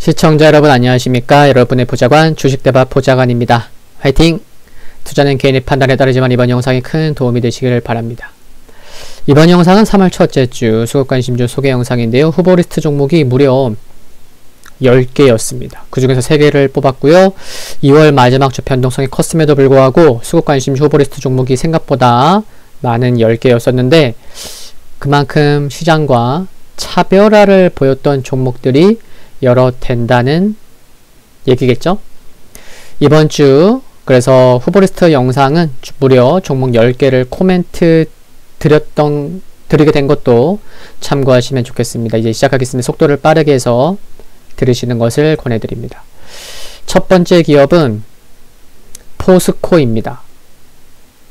시청자 여러분 안녕하십니까? 여러분의 보좌관 주식대박 보좌관입니다. 화이팅! 투자는 개인의 판단에 따르지만 이번 영상이 큰 도움이 되시길 바랍니다. 이번 영상은 3월 첫째 주 수급관심주 소개 영상인데요. 후보리스트 종목이 무려 10개였습니다. 그 중에서 3개를 뽑았고요. 2월 마지막 주 변동성이 컸음에도 불구하고 수급관심주 후보리스트 종목이 생각보다 많은 10개였었는데 그만큼 시장과 차별화를 보였던 종목들이 여러 된다는 얘기겠죠? 이번 주 그래서 후보리스트 영상은 무려 종목 10개를 코멘트 드리게 된 것도 참고하시면 좋겠습니다. 이제 시작하겠습니다. 속도를 빠르게 해서 들으시는 것을 권해드립니다. 첫 번째 기업은 포스코입니다.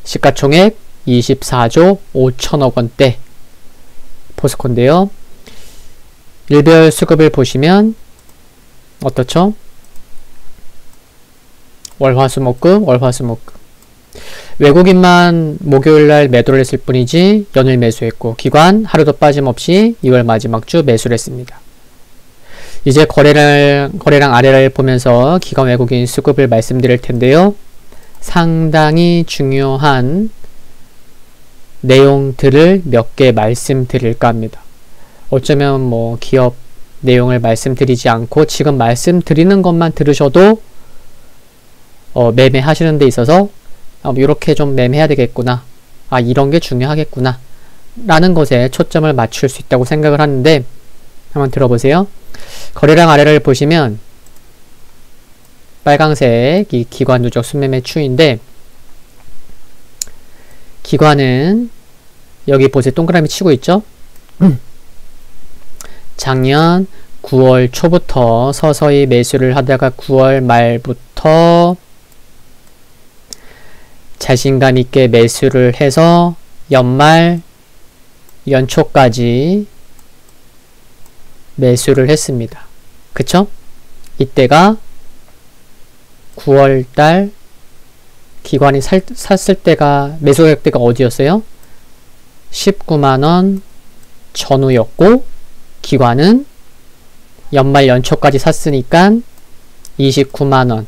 시가총액 24조 5천억 원대 포스코인데요. 일별 수급을 보시면 어떻죠? 월화수목금, 월화수목금. 외국인만 목요일날 매도를 했을 뿐이지 연일 매수했고 기관 하루도 빠짐없이 2월 마지막 주 매수를 했습니다. 이제 거래량 아래를 보면서 기관 외국인 수급을 말씀드릴 텐데요. 상당히 중요한 내용들을 몇 개 말씀드릴까 합니다. 어쩌면 뭐 기업 내용을 말씀드리지 않고 지금 말씀드리는 것만 들으셔도 매매하시는 데 있어서 이렇게 좀 매매해야 되겠구나, 이런 게 중요하겠구나 라는 것에 초점을 맞출 수 있다고 생각을 하는데 한번 들어보세요. 거래량 아래를 보시면 빨강색 이 기관 누적 순매매 추이인데 기관은 여기 보세요. 동그라미 치고 있죠? 작년 9월 초부터 서서히 매수를 하다가 9월 말부터 자신감 있게 매수를 해서 연말 연초까지 매수를 했습니다. 그쵸? 이때가 9월달 기관이 샀을 때가 매수 가격대가 어디였어요? 19만원 전후였고 기관은 연말 연초까지 샀으니까 29만원.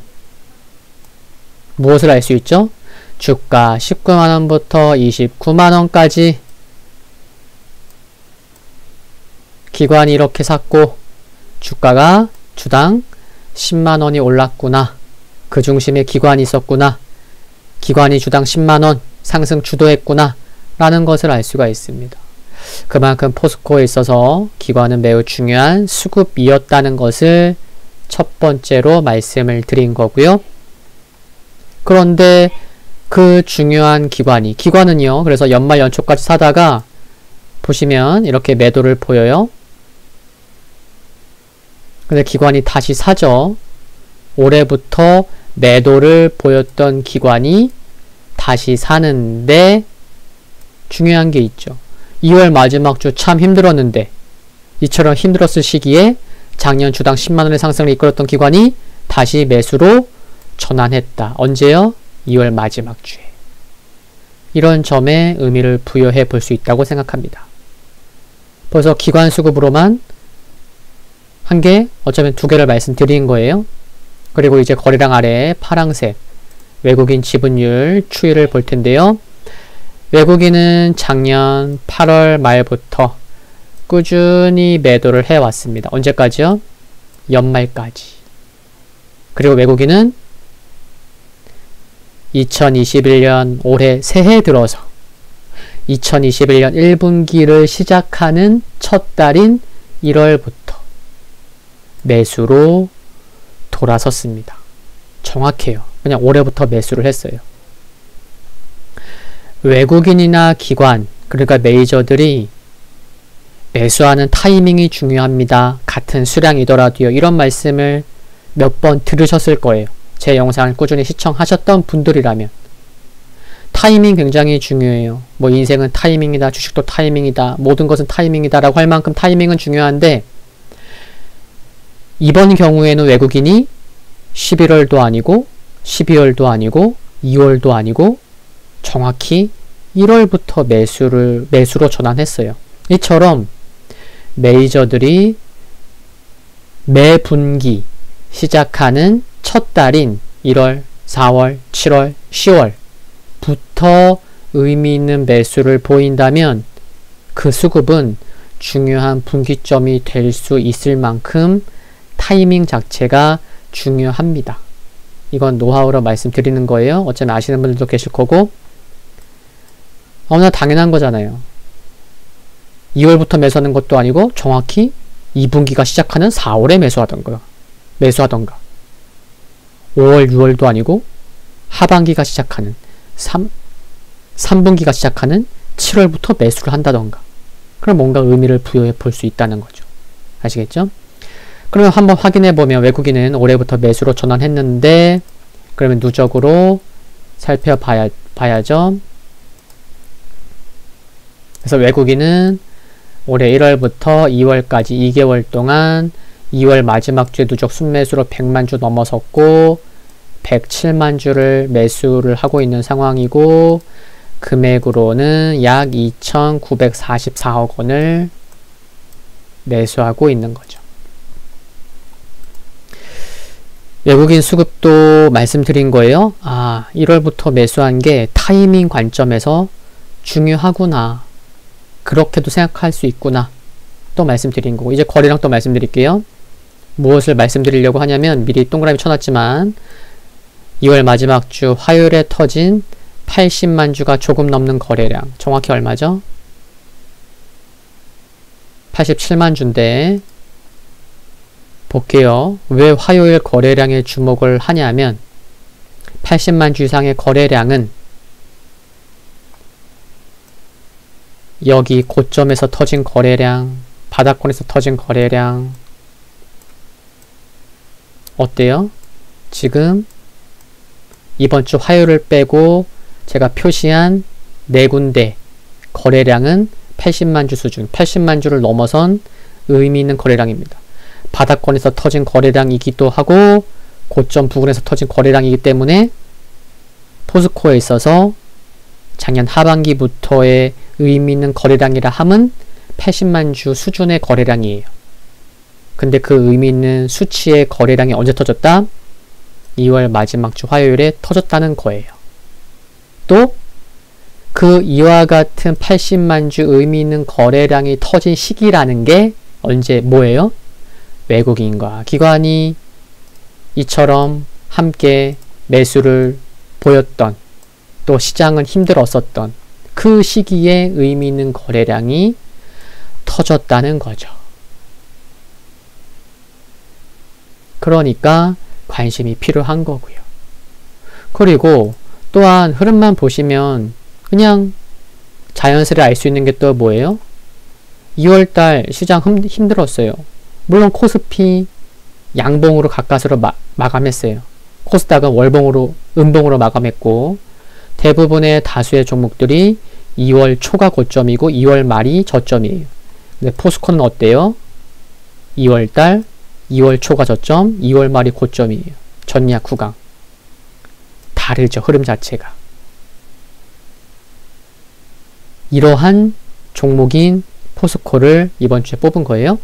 무엇을 알 수 있죠? 주가 19만원부터 29만원까지 기관이 이렇게 샀고 주가가 주당 10만원이 올랐구나. 그 중심에 기관이 있었구나. 기관이 주당 10만원 상승 주도했구나 라는 것을 알 수가 있습니다. 그만큼 포스코에 있어서 기관은 매우 중요한 수급이었다는 것을 첫 번째로 말씀을 드린 거고요. 그런데 그 중요한 기관은요. 그래서 연말 연초까지 사다가 보시면 이렇게 매도를 보여요. 근데 기관이 다시 사죠. 올해부터 매도를 보였던 기관이 다시 사는데 중요한 게 있죠. 2월 마지막 주 참 힘들었는데 이처럼 힘들었을 시기에 작년 주당 10만원의 상승을 이끌었던 기관이 다시 매수로 전환했다. 언제요? 2월 마지막 주에. 이런 점에 의미를 부여해 볼 수 있다고 생각합니다. 벌써 기관 수급으로만 한 개, 어쩌면 2개를 말씀드린 거예요. 그리고 이제 거래량 아래 파랑색 외국인 지분율 추이를 볼 텐데요. 외국인은 작년 8월 말부터 꾸준히 매도를 해왔습니다. 언제까지요? 연말까지. 그리고 외국인은 2021년 올해 새해 들어서 2021년 1분기를 시작하는 첫 달인 1월부터 매수로 돌아섰습니다. 정확해요. 그냥 올해부터 매수를 했어요. 외국인이나 기관, 그러니까 메이저들이 매수하는 타이밍이 중요합니다. 같은 수량이더라도요. 이런 말씀을 몇 번 들으셨을 거예요. 제 영상을 꾸준히 시청하셨던 분들이라면. 타이밍 굉장히 중요해요. 뭐 인생은 타이밍이다, 주식도 타이밍이다, 모든 것은 타이밍이다 라고 할 만큼 타이밍은 중요한데 이번 경우에는 외국인이 11월도 아니고 12월도 아니고 2월도 아니고 정확히 1월부터 매수로 전환했어요. 이처럼 메이저들이 매 분기 시작하는 첫 달인 1월, 4월, 7월, 10월부터 의미 있는 매수를 보인다면 그 수급은 중요한 분기점이 될 수 있을 만큼 타이밍 자체가 중요합니다. 이건 노하우로 말씀드리는 거예요. 어쩌면 아시는 분들도 계실 거고, 너무나 당연한 거잖아요. 2월부터 매수하는 것도 아니고 정확히 2분기가 시작하는 4월에 매수하던가 5월, 6월도 아니고 하반기가 시작하는 3분기가 시작하는 7월부터 매수를 한다던가, 그럼 뭔가 의미를 부여해 볼 수 있다는 거죠. 아시겠죠? 그러면 한번 확인해 보면 외국인은 올해부터 매수로 전환했는데, 그러면 누적으로 살펴봐야죠. 그래서 외국인은 올해 1월부터 2월까지 2개월 동안 2월 마지막 주에 누적 순매수로 100만 주 넘어섰고 107만 주를 매수를 하고 있는 상황이고, 금액으로는 약 2,944억 원을 매수하고 있는 거죠. 외국인 수급도 말씀드린 거예요. 1월부터 매수한 게 타이밍 관점에서 중요하구나, 그렇게도 생각할 수 있구나, 또 말씀드린 거고, 이제 거래량 또 말씀드릴게요. 무엇을 말씀드리려고 하냐면, 미리 동그라미 쳐놨지만 2월 마지막 주 화요일에 터진 80만 주가 조금 넘는 거래량, 정확히 얼마죠? 87만 주인데, 볼게요. 왜 화요일 거래량에 주목을 하냐면 80만 주 이상의 거래량은 여기 고점에서 터진 거래량, 바닥권에서 터진 거래량 어때요? 지금 이번 주 화요일을 빼고 제가 표시한 4군데 거래량은 80만 주 수준, 80만 주를 넘어선 의미 있는 거래량입니다. 바닥권에서 터진 거래량이기도 하고 고점 부근에서 터진 거래량이기 때문에 포스코에 있어서 작년 하반기부터의 의미 있는 거래량이라 함은 80만 주 수준의 거래량이에요. 근데 그 의미 있는 수치의 거래량이 언제 터졌다? 2월 마지막 주 화요일에 터졌다는 거예요. 또 그 이와 같은 80만 주 의미 있는 거래량이 터진 시기라는 게 언제, 뭐예요? 외국인과 기관이 이처럼 함께 매수를 보였던, 또 시장은 힘들었었던 그 시기에 의미 있는 거래량이 터졌다는 거죠. 그러니까 관심이 필요한 거고요. 그리고 또한 흐름만 보시면 그냥 자연스레 알 수 있는 게 또 뭐예요? 2월달 시장 힘들었어요. 물론 코스피 양봉으로 가까스로 마감했어요. 코스닥은 음봉으로 마감했고, 대부분의 다수의 종목들이 2월 초가 고점이고 2월 말이 저점이에요. 근데 포스코는 어때요? 2월달 2월 초가 저점, 2월 말이 고점이에요. 전약 구강. 다르죠, 흐름 자체가. 이러한 종목인 포스코를 이번 주에 뽑은 거예요.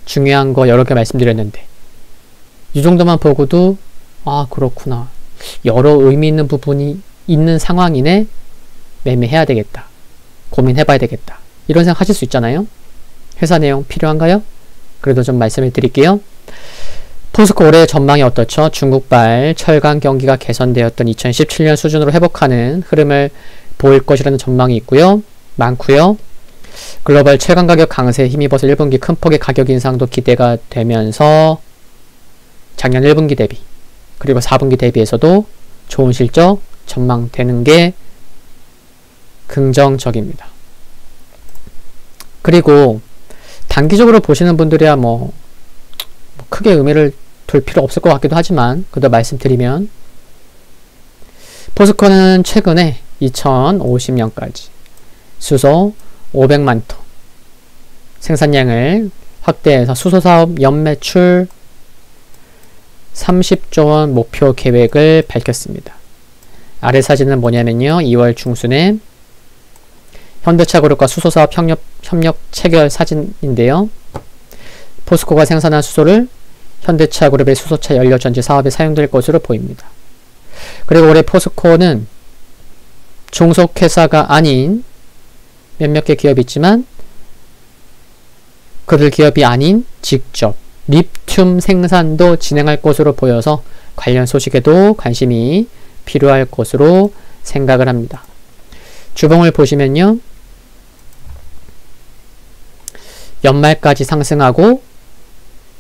중요한 거 여러 개 말씀드렸는데, 이 정도만 보고도 그렇구나, 여러 의미 있는 부분이 있는 상황이네, 매매해야 되겠다, 고민해봐야 되겠다, 이런 생각 하실 수 있잖아요. 회사 내용 필요한가요? 그래도 좀 말씀을 드릴게요. 포스코 올해 전망이 어떻죠? 중국발 철강 경기가 개선되었던 2017년 수준으로 회복하는 흐름을 보일 것이라는 전망이 있고요. 많고요. 글로벌 철강 가격 강세에 힘입어서 1분기 큰 폭의 가격 인상도 기대가 되면서 작년 1분기 대비 그리고 4분기 대비해서도 좋은 실적 전망되는 게 긍정적입니다. 그리고 단기적으로 보시는 분들이야 뭐 크게 의미를 둘 필요 없을 것 같기도 하지만, 그래도 말씀드리면 포스코는 최근에 2050년까지 수소 500만 톤 생산량을 확대해서 수소사업 연매출 30조 원 목표 계획을 밝혔습니다. 아래 사진은 뭐냐면요, 2월 중순에 현대차그룹과 수소사업 협력 체결 사진인데요. 포스코가 생산한 수소를 현대차 그룹의 수소차 연료전지 사업에 사용될 것으로 보입니다. 그리고 올해 포스코는 종속회사가 아닌 몇몇 개 기업이 있지만 그들 기업이 아닌 직접 리튬 생산도 진행할 것으로 보여서 관련 소식에도 관심이 필요할 것으로 생각을 합니다. 주봉을 보시면요. 연말까지 상승하고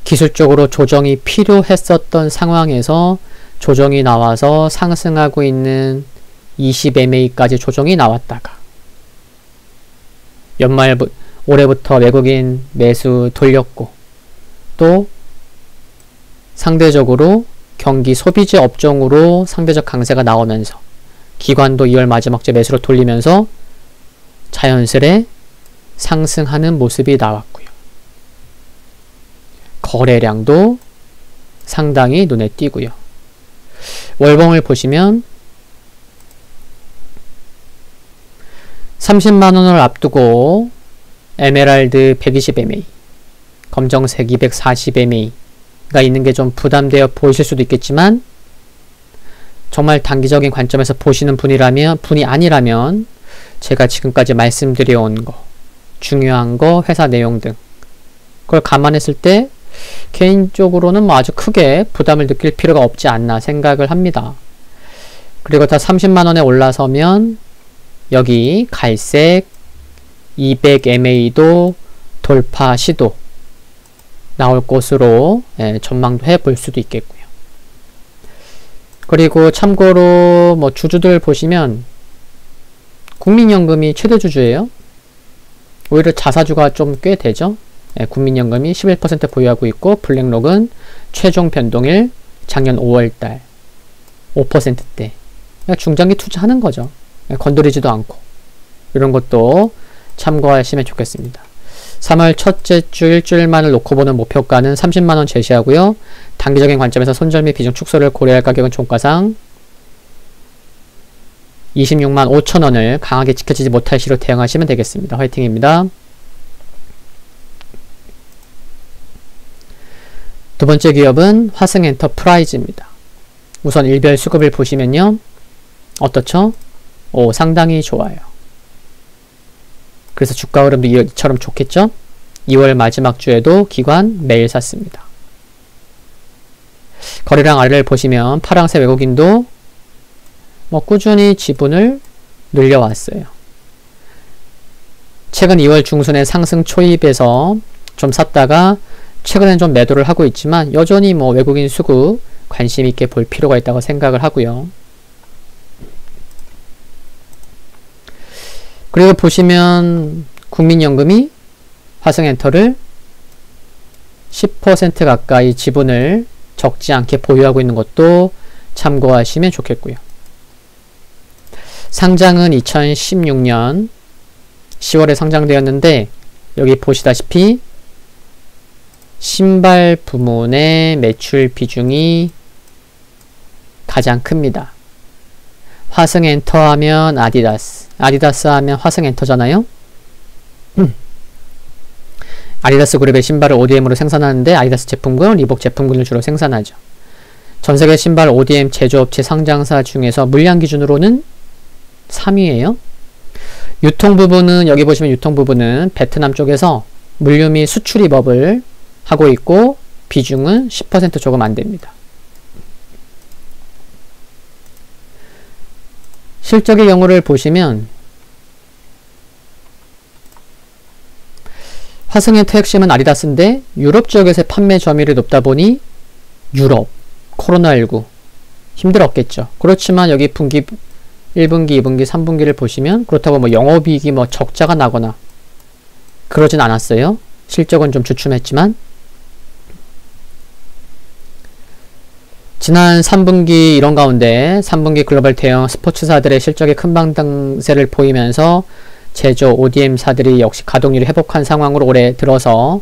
기술적으로 조정이 필요했었던 상황에서 조정이 나와서 상승하고 있는 20MA까지 조정이 나왔다가 올해부터 외국인 매수 돌렸고 또 상대적으로 경기 소비재 업종으로 상대적 강세가 나오면서 기관도 2월 마지막 주 매수로 돌리면서 자연스레 상승하는 모습이 나왔고요. 거래량도 상당히 눈에 띄고요. 월봉을 보시면 30만원을 앞두고 에메랄드 120MA, 검정색 240MA가 있는 게 좀 부담되어 보이실 수도 있겠지만 정말 단기적인 관점에서 보시는 분이 아니라면 제가 지금까지 말씀드려온 거, 중요한 거, 회사 내용 등 그걸 감안했을 때 개인적으로는 뭐 아주 크게 부담을 느낄 필요가 없지 않나 생각을 합니다. 그리고 다 30만원에 올라서면 여기 갈색 200MA도 돌파 시도 나올 것으로 전망도 해볼 수도 있겠고요. 그리고 참고로 뭐 주주들 보시면 국민연금이 최대 주주예요. 오히려 자사주가 좀 꽤 되죠. 국민연금이 11% 보유하고 있고 블랙록은 최종 변동일 작년 5월달 5%대 그냥 중장기 투자하는 거죠. 건드리지도 않고 이런 것도 참고하시면 좋겠습니다. 3월 첫째 주 일주일만을 놓고 보는 목표가는 30만원 제시하고요. 단기적인 관점에서 손절 및 비중 축소를 고려할 가격은 종가상 26만 5천원을 강하게 지켜지지 못할 시로 대응하시면 되겠습니다. 화이팅입니다. 두 번째 기업은 화승엔터프라이즈입니다. 우선 일별 수급을 보시면요. 어떻죠? 상당히 좋아요. 그래서 주가 흐름도 이처럼 좋겠죠? 2월 마지막 주에도 기관 매일 샀습니다. 거래량 아래를 보시면 파랑새 외국인도 꾸준히 지분을 늘려왔어요. 최근 2월 중순에 상승 초입에서 좀 샀다가 최근엔 좀 매도를 하고 있지만 여전히 외국인 수급 관심 있게 볼 필요가 있다고 생각을 하고요. 그리고 보시면 국민연금이 화승엔터를 10% 가까이 지분을 적지 않게 보유하고 있는 것도 참고하시면 좋겠고요. 상장은 2016년 10월에 상장되었는데 여기 보시다시피 신발 부문의 매출 비중이 가장 큽니다. 화승엔터 하면 아디다스, 아디다스 하면 화승엔터잖아요. 아디다스 그룹의 신발을 ODM으로 생산하는데 아디다스 제품군, 리복 제품군을 주로 생산하죠. 전세계 신발 ODM 제조업체 상장사 중에서 물량 기준으로는 3위예요. 유통 부분은 여기 보시면 유통 부분은 베트남 쪽에서 물류 및 수출입업을 하고 있고 비중은 10% 조금 안 됩니다. 실적의 경우를 보시면 화승엔터 핵심은 아디다스인데 유럽 지역에서의 판매 점유율이 높다 보니 유럽, 코로나19 힘들었겠죠. 그렇지만 여기 분기 1분기, 2분기, 3분기를 보시면 그렇다고 영업이익이 적자가 나거나 그러진 않았어요. 실적은 좀 주춤했지만 지난 3분기 이런 가운데 3분기 글로벌 대형 스포츠사들의 실적이 큰 방등세를 보이면서 제조 ODM사들이 역시 가동률이 회복한 상황으로 올해 들어서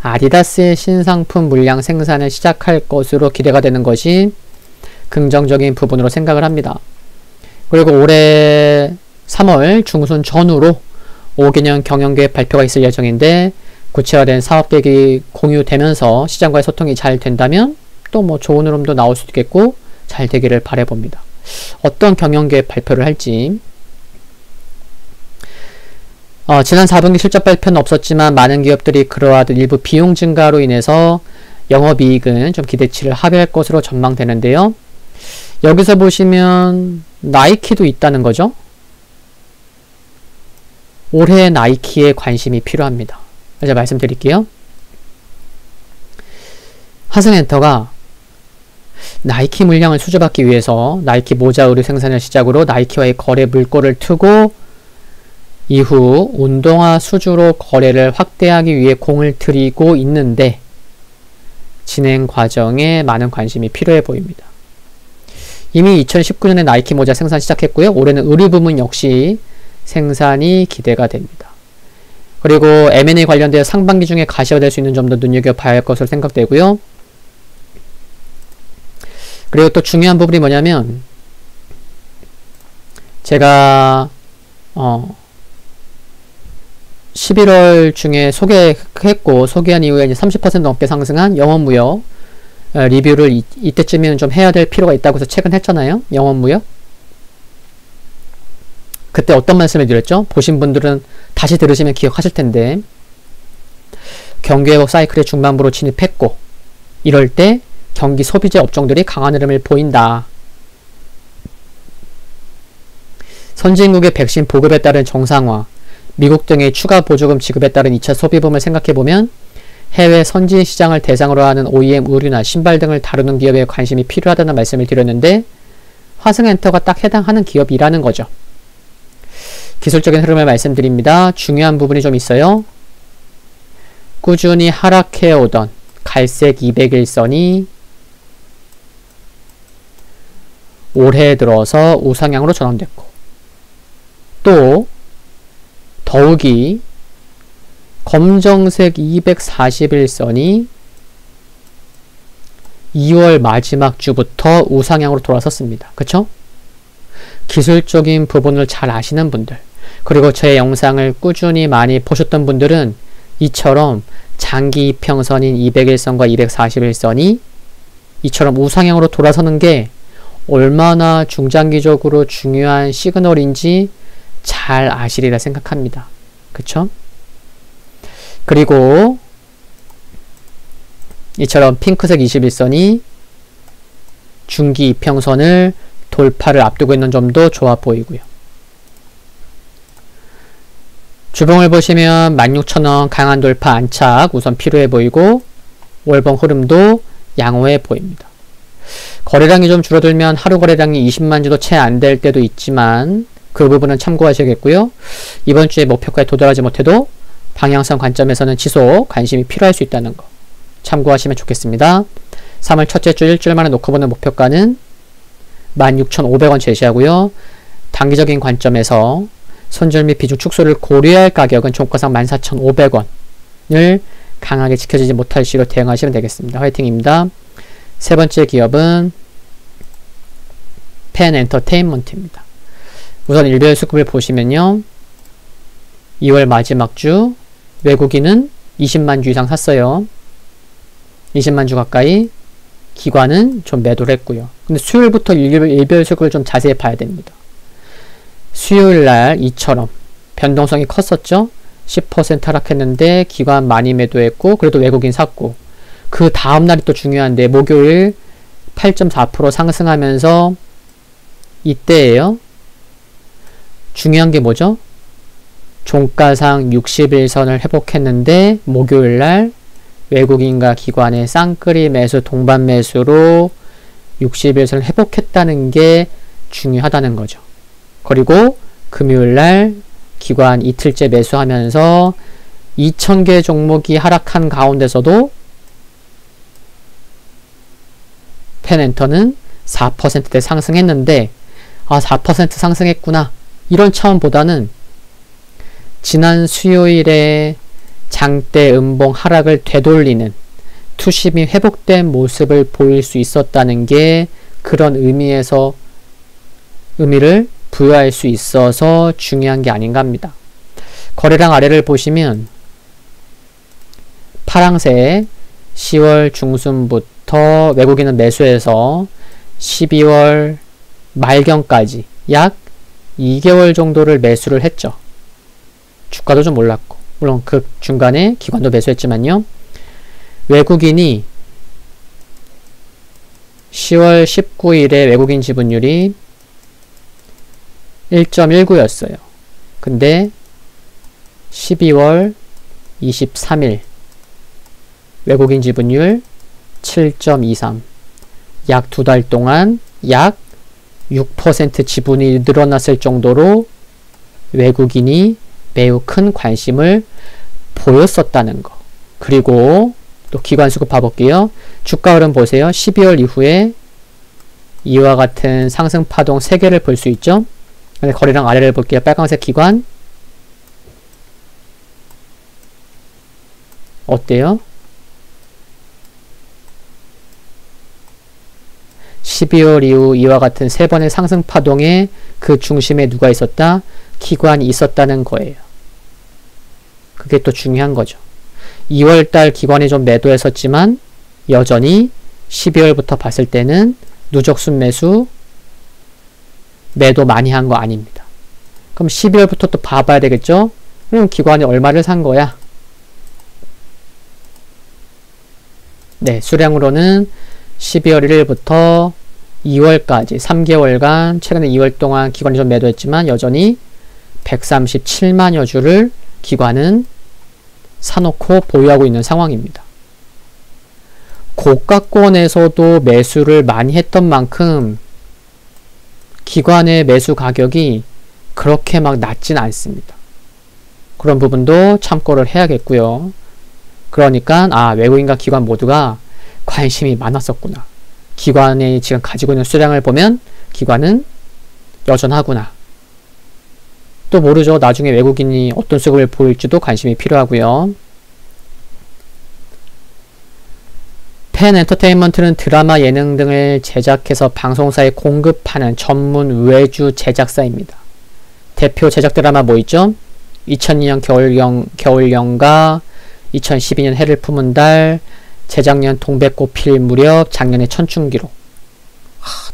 아디다스의 신상품 물량 생산을 시작할 것으로 기대가 되는 것이 긍정적인 부분으로 생각을 합니다. 그리고 올해 3월 중순 전후로 5개년 경영계획 발표가 있을 예정인데 구체화된 사업 계획이 공유되면서 시장과의 소통이 잘 된다면 또 뭐 좋은 흐름도 나올 수도 있겠고 잘 되기를 바라봅니다. 어떤 경영계획 발표를 할지. 지난 4분기 실적 발표는 없었지만 많은 기업들이 그러하듯 일부 비용 증가로 인해서 영업이익은 좀 기대치를 하회할 것으로 전망되는데요. 여기서 보시면 나이키도 있다는 거죠. 올해 나이키에 관심이 필요합니다. 제가 말씀드릴게요. 화승엔터가 나이키 물량을 수주받기 위해서 나이키 모자 의류 생산을 시작으로 나이키와의 거래 물꼬를 트고 이후 운동화 수주로 거래를 확대하기 위해 공을 들이고 있는데 진행 과정에 많은 관심이 필요해 보입니다. 이미 2019년에 나이키 모자 생산 시작했고요. 올해는 의류 부문 역시 생산이 기대가 됩니다. 그리고 M&A 관련되어 상반기 중에 가시화될 수 있는 점도 눈여겨봐야 할 것으로 생각되고요. 그리고 또 중요한 부분이 뭐냐면 제가 11월 중에 소개했고 소개한 이후에 이제 30% 넘게 상승한 영업무역 리뷰를 이때쯤에는 좀 해야 될 필요가 있다고 해서 최근 했잖아요. 영업무역. 그때 어떤 말씀을 드렸죠? 보신 분들은 다시 들으시면 기억하실 텐데 경기회복 사이클의 중반부로 진입했고 이럴 때 경기 소비재 업종들이 강한 흐름을 보인다. 선진국의 백신 보급에 따른 정상화, 미국 등의 추가 보조금 지급에 따른 2차 소비붐을 생각해보면 해외 선진 시장을 대상으로 하는 OEM 의류나 신발 등을 다루는 기업에 관심이 필요하다는 말씀을 드렸는데 화승엔터가 딱 해당하는 기업이라는 거죠. 기술적인 흐름을 말씀드립니다. 중요한 부분이 좀 있어요. 꾸준히 하락해오던 갈색 200일선이 올해 들어서 우상향으로 전환됐고 또 더욱이 검정색 241선이 2월 마지막 주부터 우상향으로 돌아섰습니다. 그쵸? 기술적인 부분을 잘 아시는 분들 그리고 제 영상을 꾸준히 많이 보셨던 분들은 이처럼 장기 이평선인 201선과 241선이 이처럼 우상향으로 돌아서는 게 얼마나 중장기적으로 중요한 시그널인지 잘 아시리라 생각합니다. 그쵸? 그리고 이처럼 핑크색 21선이 중기 이평선을 돌파를 앞두고 있는 점도 좋아 보이고요. 주봉을 보시면 16,000원 강한 돌파 안착 우선 필요해 보이고 월봉 흐름도 양호해 보입니다. 거래량이 좀 줄어들면 하루 거래량이 20만 주도 채 안 될 때도 있지만 그 부분은 참고하셔야겠고요. 이번 주에 목표가에 도달하지 못해도 방향성 관점에서는 지속 관심이 필요할 수 있다는 거 참고하시면 좋겠습니다. 3월 첫째 주 일주일 만에 놓고 보는 목표가는 16,500원 제시하고요. 단기적인 관점에서 손절 및 비중 축소를 고려할 가격은 종가상 14,500원을 강하게 지켜지지 못할 시로 대응하시면 되겠습니다. 화이팅입니다. 세 번째 기업은 펜엔터테인먼트입니다. 우선 일별 수급을 보시면요. 2월 마지막 주 외국인은 20만 주 이상 샀어요. 20만 주 가까이 기관은 좀 매도를 했고요. 근데 수요일부터 일별 수급을 좀 자세히 봐야 됩니다. 수요일날 이처럼 변동성이 컸었죠. 10% 하락했는데 기관 많이 매도했고 그래도 외국인 샀고 그 다음날이 또 중요한데 목요일 8.4% 상승하면서 이때예요. 중요한 게 뭐죠? 종가상 60일선을 회복했는데 목요일날 외국인과 기관의 쌍끌이 매수 동반 매수로 60일선을 회복했다는 게 중요하다는 거죠. 그리고 금요일날 기관 이틀째 매수하면서 2,000개 종목이 하락한 가운데서도 펜엔터는 4%대 상승했는데 4% 상승했구나 이런 차원보다는 지난 수요일에 장대 음봉 하락을 되돌리는 투심이 회복된 모습을 보일 수 있었다는 게 그런 의미를 부여할 수 있어서 중요한 게 아닌가 합니다. 거래량 아래를 보시면 파랑색 10월 중순부터 외국인은 매수해서 12월 말경까지 약 2개월 정도를 매수를 했죠. 주가도 좀 올랐고, 물론 그 중간에 기관도 매수했지만요. 외국인이 10월 19일에 외국인 지분율이 1.19였어요. 근데 12월 23일 외국인 지분율 7.23, 약 2달 동안 약 6% 지분이 늘어났을 정도로 외국인이 매우 큰 관심을 보였었다는 거. 그리고 또 기관 수급 봐볼게요. 주가 흐름 보세요. 12월 이후에 이와 같은 상승 파동 3개를 볼 수 있죠. 근데 거래량 아래를 볼게요. 빨간색 기관 어때요? 12월 이후 이와 같은 3번의 상승 파동에 그 중심에 누가 있었다? 기관이 있었다는 거예요. 그게 또 중요한 거죠. 2월달 기관이 좀 매도했었지만 여전히 12월부터 봤을 때는 누적 순매수 매도 많이 한 거 아닙니다. 그럼 12월부터 또 봐봐야 되겠죠? 그럼 기관이 얼마를 산 거야? 네, 수량으로는 12월 1일부터 2월까지 3개월간 최근에 2월 동안 기관이 좀 매도했지만 여전히 137만여 주를 기관은 사놓고 보유하고 있는 상황입니다. 고가권에서도 매수를 많이 했던 만큼 기관의 매수 가격이 그렇게 막 낮진 않습니다. 그런 부분도 참고를 해야겠고요. 그러니까 외국인과 기관 모두가 관심이 많았었구나. 기관이 지금 가지고 있는 수량을 보면 기관은 여전하구나. 또 모르죠. 나중에 외국인이 어떤 수급을 보일지도 관심이 필요하고요. 펜 엔터테인먼트는 드라마, 예능 등을 제작해서 방송사에 공급하는 전문 외주 제작사입니다. 대표 제작 드라마 뭐 있죠? 2002년 겨울연가, 2012년 해를 품은 달, 재작년 동백꽃 필 무렵, 작년에 천춘기록.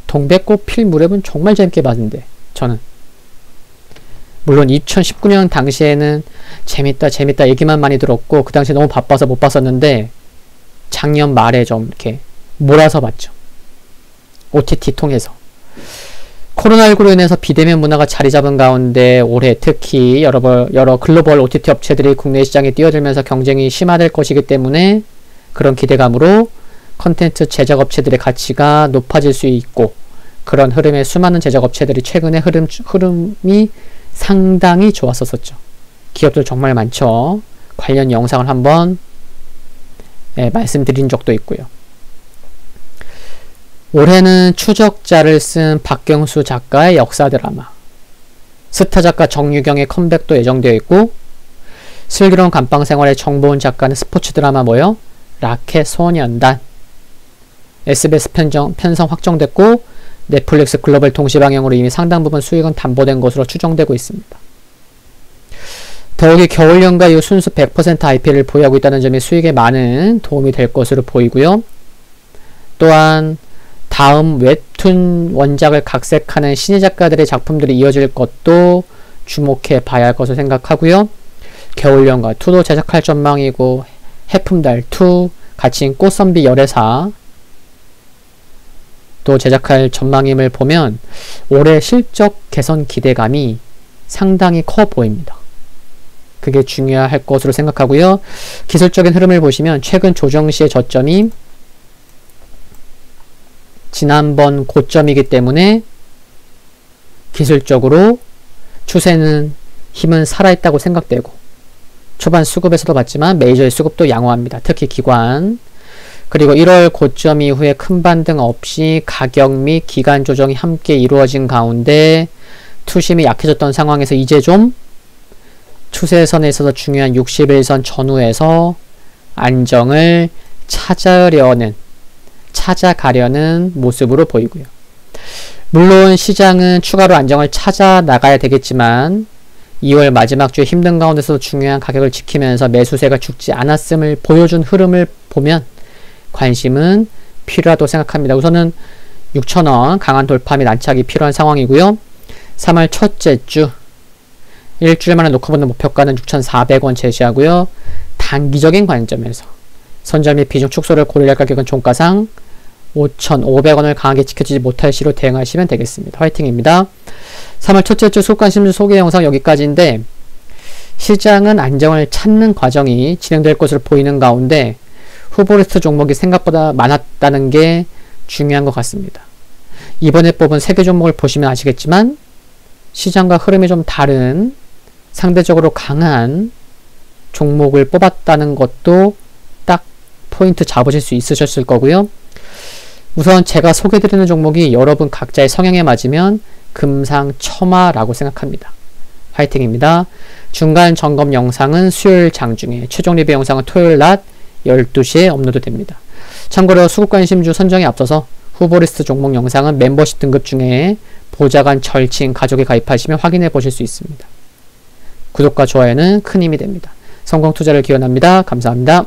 동백꽃 필 무렵은 정말 재밌게 봤는데 저는. 물론 2019년 당시에는 재밌다 얘기만 많이 들었고 그 당시에 너무 바빠서 못 봤었는데 작년 말에 좀 이렇게 몰아서 봤죠. OTT 통해서. 코로나19로 인해서 비대면 문화가 자리 잡은 가운데 올해 특히 여러 글로벌 OTT 업체들이 국내 시장에 뛰어들면서 경쟁이 심화될 것이기 때문에 그런 기대감으로 컨텐츠 제작 업체들의 가치가 높아질 수 있고, 그런 흐름에 수많은 제작 업체들이 최근에 흐름이 상당히 좋았었죠. 기업들 정말 많죠. 관련 영상을 한번 말씀드린 적도 있고요. 올해는 추적자를 쓴 박경수 작가의 역사 드라마, 스타 작가 정유경의 컴백도 예정되어 있고, 슬기로운 감방생활의 정보은 작가는 스포츠 드라마 뭐요? 라켓 소년단. SBS 편성 확정됐고 넷플릭스 글로벌 동시 방영으로 이미 상당 부분 수익은 담보된 것으로 추정되고 있습니다. 더욱이 겨울연가 이후 순수 100% IP를 보유하고 있다는 점이 수익에 많은 도움이 될 것으로 보이고요. 또한 다음 웹툰 원작을 각색하는 신예 작가들의 작품들이 이어질 것도 주목해 봐야 할 것으로 생각하고요. 겨울연가 2도 제작할 전망이고, 해품달 2, 갇힌 꽃선비 열애사 또 제작할 전망임을 보면 올해 실적 개선 기대감이 상당히 커 보입니다. 그게 중요할 것으로 생각하고요. 기술적인 흐름을 보시면 최근 조정 시의 저점이 지난번 고점이기 때문에 기술적으로 추세는 힘은 살아있다고 생각되고, 초반 수급에서도 봤지만 메이저의 수급도 양호합니다. 특히 기관. 그리고 1월 고점 이후에 큰 반등 없이 가격 및 기간 조정이 함께 이루어진 가운데 투심이 약해졌던 상황에서 이제 좀 추세선에 있어서 중요한 60일선 전후에서 안정을 찾아가려는 모습으로 보이고요. 물론 시장은 추가로 안정을 찾아 나가야 되겠지만 2월 마지막 주에 힘든 가운데서 중요한 가격을 지키면서 매수세가 죽지 않았음을 보여준 흐름을 보면 관심은 필요하다고 생각합니다. 우선은 6,000원 강한 돌파 및 안착이 필요한 상황이고요. 3월 첫째 주 일주일 만에 놓고 보는 목표가는 6,400원 제시하고요. 단기적인 관점에서 선절 및 비중 축소를 고려할 가격은 종가상 5,500원을 강하게 지켜지지 못할 시로 대응하시면 되겠습니다. 화이팅입니다. 3월 첫째 주 수급관심주 소개 영상 여기까지인데 시장은 안정을 찾는 과정이 진행될 것으로 보이는 가운데 후보리스트 종목이 생각보다 많았다는 게 중요한 것 같습니다. 이번에 뽑은 3개 종목을 보시면 아시겠지만 시장과 흐름이 좀 다른 상대적으로 강한 종목을 뽑았다는 것도 딱 포인트 잡으실 수 있으셨을 거고요. 우선 제가 소개드리는 종목이 여러분 각자의 성향에 맞으면 금상첨화라고 생각합니다. 화이팅입니다. 중간 점검 영상은 수요일 장중에, 최종 리뷰 영상은 토요일 낮 12시에 업로드 됩니다. 참고로 수급관심주 선정에 앞서서 후보리스트 종목 영상은 멤버십 등급 중에 보좌관 절친 가족에 가입하시면 확인해 보실 수 있습니다. 구독과 좋아요는 큰 힘이 됩니다. 성공 투자를 기원합니다. 감사합니다.